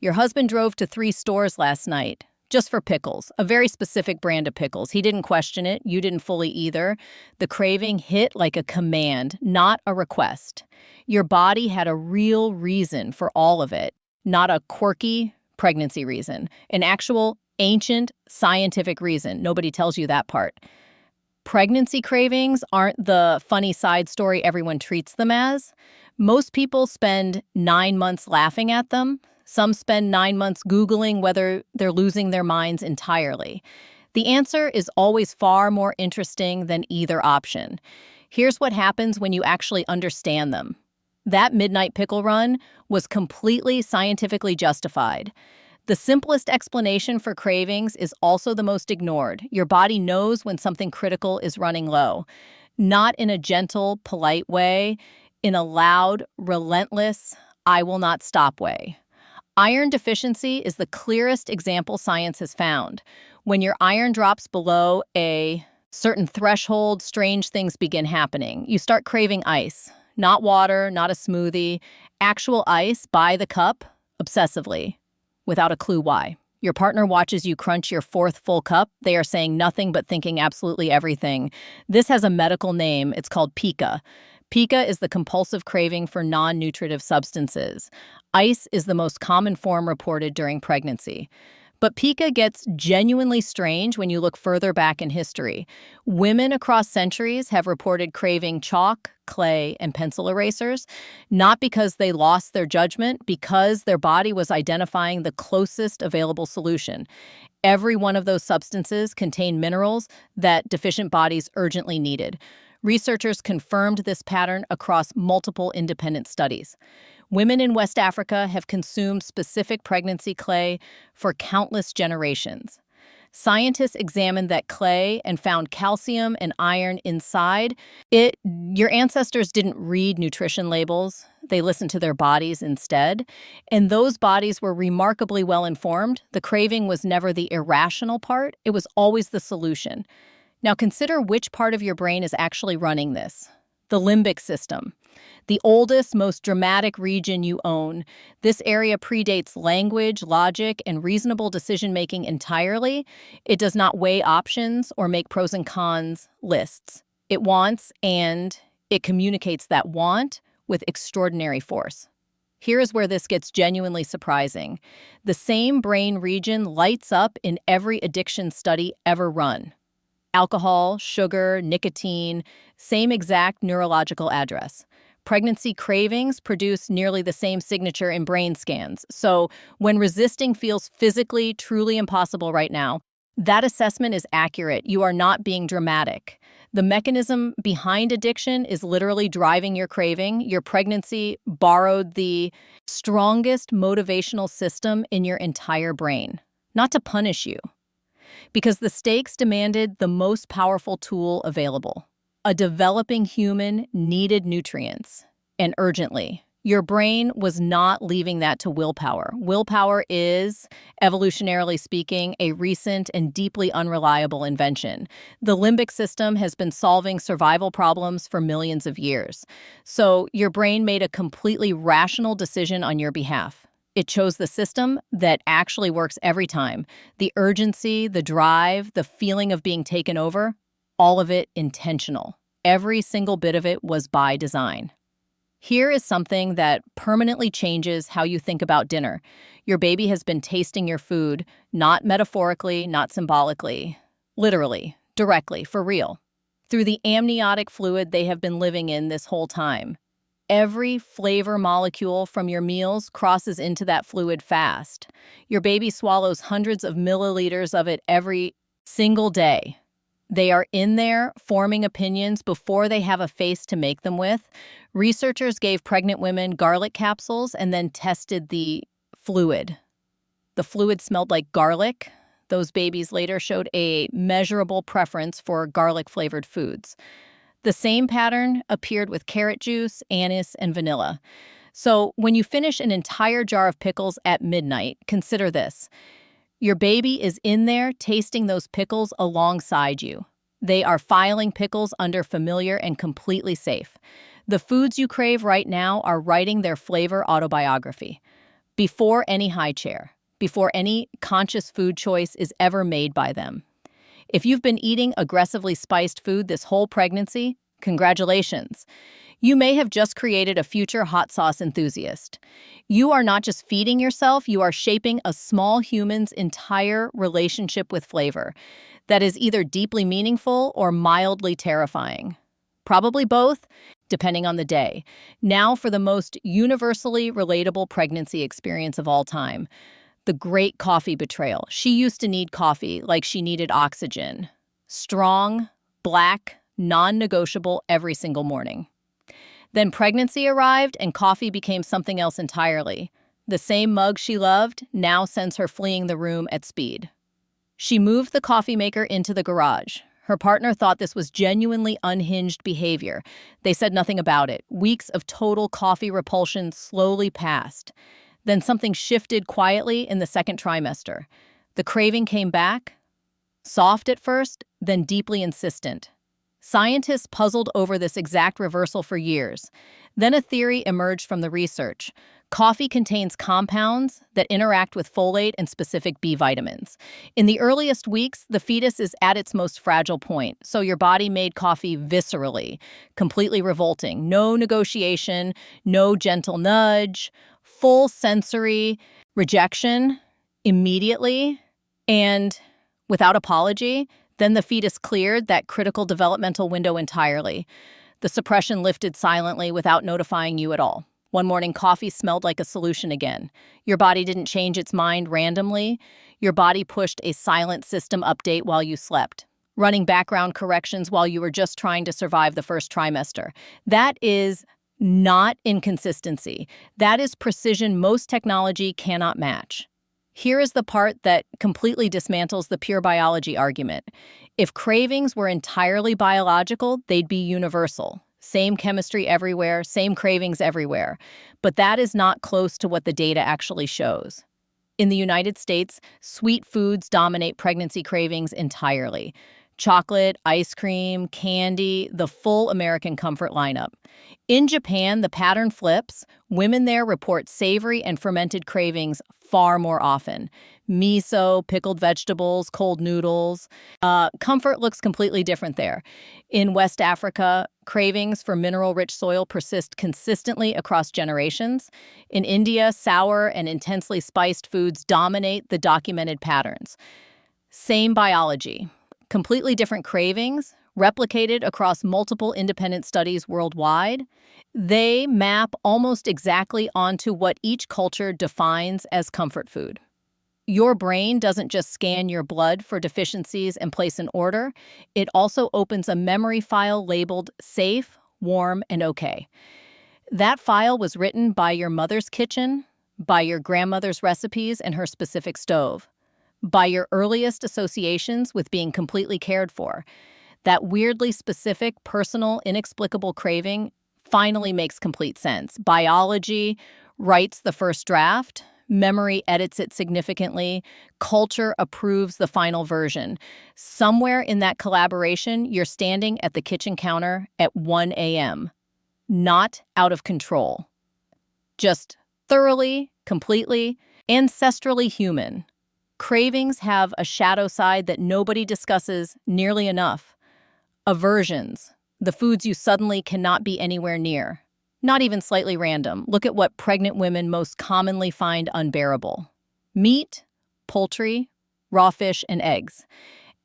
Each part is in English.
Your husband drove to 3 stores last night, just for pickles, a very specific brand of pickles. He didn't question it. You didn't fully either. The craving hit like a command, not a request. Your body had a real reason for all of it, not a quirky pregnancy reason, an actual ancient scientific reason. Nobody tells you that part. Pregnancy cravings aren't the funny side story everyone treats them as. Most people spend 9 months laughing at them. Some spend 9 months Googling whether they're losing their minds entirely. The answer is always far more interesting than either option. Here's what happens when you actually understand them. That midnight pickle run was completely scientifically justified. The simplest explanation for cravings is also the most ignored. Your body knows when something critical is running low. Not in a gentle, polite way, in a loud, relentless, I will not stop way. Iron deficiency is the clearest example science has found. When your iron drops below a certain threshold, strange things begin happening. You start craving ice. Not water, not a smoothie. Actual ice by the cup, obsessively, without a clue why. Your partner watches you crunch your fourth full cup. They are saying nothing but thinking absolutely everything. This has a medical name. It's called pica. Pica is the compulsive craving for non-nutritive substances. Ice is the most common form reported during pregnancy. But pica gets genuinely strange when you look further back in history. Women across centuries have reported craving chalk, clay, and pencil erasers, not because they lost their judgment, because their body was identifying the closest available solution. Every one of those substances contained minerals that deficient bodies urgently needed. Researchers confirmed this pattern across multiple independent studies. Women in West Africa have consumed specific pregnancy clay for countless generations. Scientists examined that clay and found calcium and iron inside it. Your ancestors didn't read nutrition labels. They listened to their bodies instead. And those bodies were remarkably well informed. The craving was never the irrational part. It was always the solution. Now consider which part of your brain is actually running this. The limbic system. The oldest, most dramatic region you own. This area predates language, logic, and reasonable decision-making entirely. It does not weigh options or make pros and cons lists. It wants, and it communicates that want with extraordinary force. Here is where this gets genuinely surprising. The same brain region lights up in every addiction study ever run. Alcohol, sugar, nicotine, same exact neurological address. Pregnancy cravings produce nearly the same signature in brain scans. So when resisting feels physically, truly impossible right now, that assessment is accurate. You are not being dramatic. The mechanism behind addiction is literally driving your craving. Your pregnancy borrowed the strongest motivational system in your entire brain, not to punish you, because the stakes demanded the most powerful tool available. A developing human needed nutrients, and urgently. Your brain was not leaving that to willpower. Willpower is, evolutionarily speaking, a recent and deeply unreliable invention. The limbic system has been solving survival problems for millions of years. So your brain made a completely rational decision on your behalf. It chose the system that actually works every time. The urgency, the drive, the feeling of being taken over, all of it intentional. Every single bit of it was by design. Here is something that permanently changes how you think about dinner. Your baby has been tasting your food, not metaphorically, not symbolically, literally, directly, for real, through the amniotic fluid they have been living in this whole time. Every flavor molecule from your meals crosses into that fluid fast. Your baby swallows hundreds of milliliters of it every single day. They are in there forming opinions before they have a face to make them with. Researchers gave pregnant women garlic capsules and then tested the fluid. The fluid smelled like garlic. Those babies later showed a measurable preference for garlic-flavored foods. The same pattern appeared with carrot juice, anise, and vanilla. So when you finish an entire jar of pickles at midnight, consider this. Your baby is in there tasting those pickles alongside you. They are filing pickles under familiar and completely safe. The foods you crave right now are writing their flavor autobiography. before any high chair, before any conscious food choice is ever made by them. If you've been eating aggressively spiced food this whole pregnancy, congratulations. You may have just created a future hot sauce enthusiast. You are not just feeding yourself, you are shaping a small human's entire relationship with flavor that is either deeply meaningful or mildly terrifying. Probably both, depending on the day. Now for the most universally relatable pregnancy experience of all time. The great coffee betrayal. She used to need coffee like she needed oxygen. Strong, black, non-negotiable every single morning. Then pregnancy arrived and coffee became something else entirely. The same mug she loved now sends her fleeing the room at speed. She moved the coffee maker into the garage. Her partner thought this was genuinely unhinged behavior. They said nothing about it. Weeks of total coffee repulsion slowly passed. Then something shifted quietly in the second trimester. The craving came back, soft at first, then deeply insistent. Scientists puzzled over this exact reversal for years. Then a theory emerged from the research. Coffee contains compounds that interact with folate and specific B vitamins. In the earliest weeks, the fetus is at its most fragile point, so your body made coffee viscerally, completely revolting. No negotiation, no gentle nudge, full sensory rejection immediately and without apology. Then the fetus cleared that critical developmental window entirely. The suppression lifted silently without notifying you at all. One morning, coffee smelled like a solution again. Your body didn't change its mind randomly. Your body pushed a silent system update while you slept, running background corrections while you were just trying to survive the first trimester. That is not inconsistency. That is precision most technology cannot match. Here is the part that completely dismantles the pure biology argument. If cravings were entirely biological, they'd be universal. Same chemistry everywhere, same cravings everywhere. But that is not close to what the data actually shows. In the United States, sweet foods dominate pregnancy cravings entirely. Chocolate, ice cream, candy, the full American comfort lineup. In Japan, the pattern flips. Women there report savory and fermented cravings far more often. Miso, pickled vegetables, cold noodles. Comfort looks completely different there. In West Africa, cravings for mineral-rich soil persist consistently across generations. In India, sour and intensely spiced foods dominate the documented patterns. Same biology. Completely different cravings, replicated across multiple independent studies worldwide. They map almost exactly onto what each culture defines as comfort food. Your brain doesn't just scan your blood for deficiencies and place an order. It also opens a memory file labeled safe, warm, and okay. That file was written by your mother's kitchen, by your grandmother's recipes and her specific stove, by your earliest associations with being completely cared for. That weirdly specific, personal, inexplicable craving finally makes complete sense. Biology writes the first draft, memory edits it significantly, culture approves the final version. Somewhere in that collaboration, you're standing at the kitchen counter at 1 a.m., not out of control. Just thoroughly, completely, ancestrally human. Cravings have a shadow side that nobody discusses nearly enough. Aversions, the foods you suddenly cannot be anywhere near. Not even slightly random. Look at what pregnant women most commonly find unbearable. Meat, poultry, raw fish, and eggs.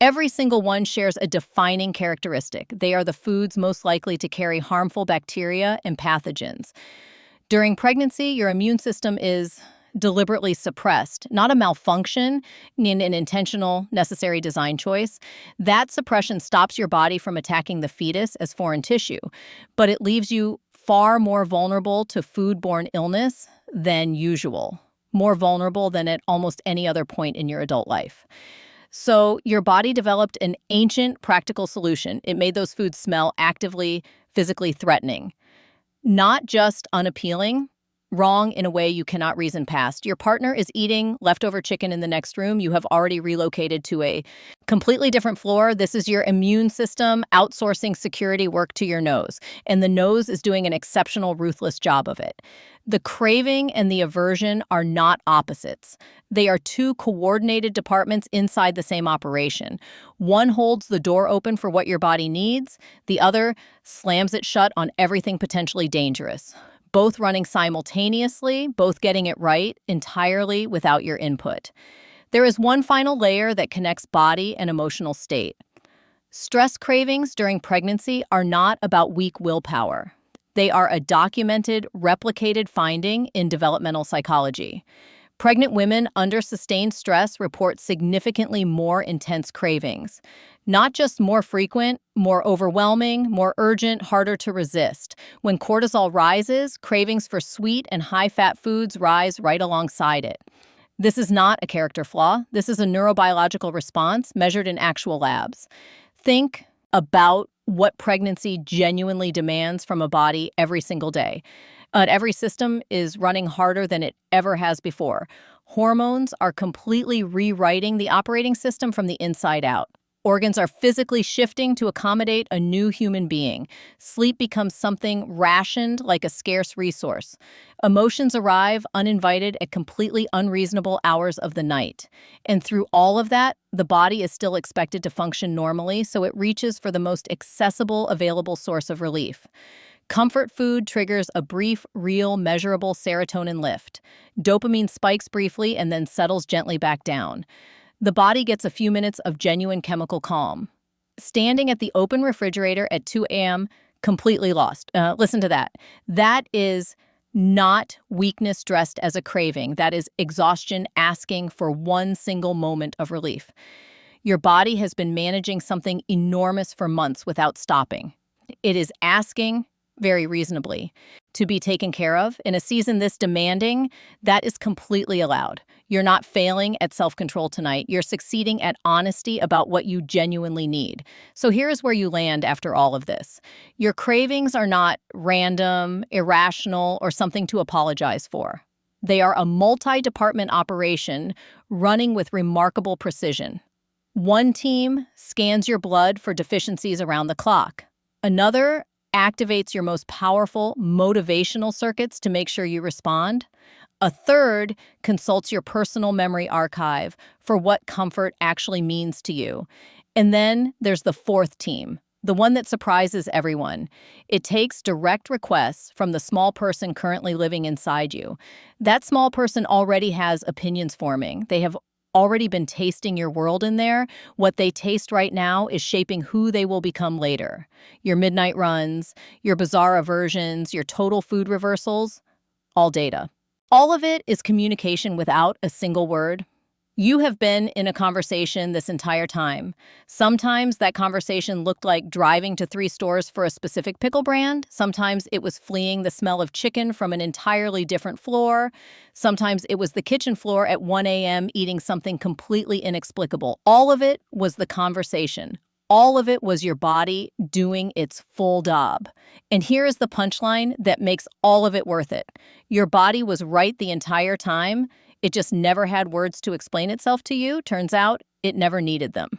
Every single one shares a defining characteristic. They are the foods most likely to carry harmful bacteria and pathogens. During pregnancy, your immune system is deliberately suppressed, not a malfunction in an intentional, necessary design choice. That suppression stops your body from attacking the fetus as foreign tissue, but it leaves you far more vulnerable to foodborne illness than usual, more vulnerable than at almost any other point in your adult life. So your body developed an ancient practical solution. It made those foods smell actively, physically threatening. Not just unappealing, Wrong in a way you cannot reason past. Your partner is eating leftover chicken in the next room. You have already relocated to a completely different floor. This is your immune system outsourcing security work to your nose, and the nose is doing an exceptional, ruthless job of it. The craving and the aversion are not opposites. They are two coordinated departments inside the same operation. One holds the door open for what your body needs, the other slams it shut on everything potentially dangerous. Both running simultaneously, both getting it right entirely without your input. There is one final layer that connects body and emotional state. Stress cravings during pregnancy are not about weak willpower. They are a documented, replicated finding in developmental psychology. Pregnant women under sustained stress report significantly more intense cravings. Not just more frequent, more overwhelming, more urgent, harder to resist. When cortisol rises, cravings for sweet and high-fat foods rise right alongside it. This is not a character flaw. This is a neurobiological response measured in actual labs. Think about what pregnancy genuinely demands from a body every single day. Every system is running harder than it ever has before. Hormones are completely rewriting the operating system from the inside out. Organs are physically shifting to accommodate a new human being. Sleep becomes something rationed like a scarce resource. Emotions arrive uninvited at completely unreasonable hours of the night. And through all of that, the body is still expected to function normally, so it reaches for the most accessible available source of relief. Comfort food triggers a brief, real, measurable serotonin lift. Dopamine spikes briefly and then settles gently back down. The body gets a few minutes of genuine chemical calm. Standing at the open refrigerator at 2 a.m., completely lost. Listen to that. That is not weakness dressed as a craving. That is exhaustion asking for one single moment of relief. Your body has been managing something enormous for months without stopping. It is asking, very reasonably, to be taken care of. In a season this demanding, that is completely allowed. You're not failing at self-control tonight. You're succeeding at honesty about what you genuinely need. So here's where you land after all of this. Your cravings are not random, irrational, or something to apologize for. They are a multi-department operation running with remarkable precision. One team scans your blood for deficiencies around the clock. Another activates your most powerful motivational circuits to make sure you respond. A third consults your personal memory archive for what comfort actually means to you. And then there's the fourth team, the one that surprises everyone. It takes direct requests from the small person currently living inside you. That small person already has opinions forming. They have already been tasting your world in there. What they taste right now is shaping who they will become later. Your midnight runs, your bizarre aversions, your total food reversals, all data. All of it is communication without a single word. You have been in a conversation this entire time. Sometimes that conversation looked like driving to 3 stores for a specific pickle brand. Sometimes it was fleeing the smell of chicken from an entirely different floor. Sometimes it was the kitchen floor at 1 a.m. eating something completely inexplicable. All of it was the conversation. All of it was your body doing its full job. And here is the punchline that makes all of it worth it. Your body was right the entire time. It just never had words to explain itself to you. Turns out it never needed them.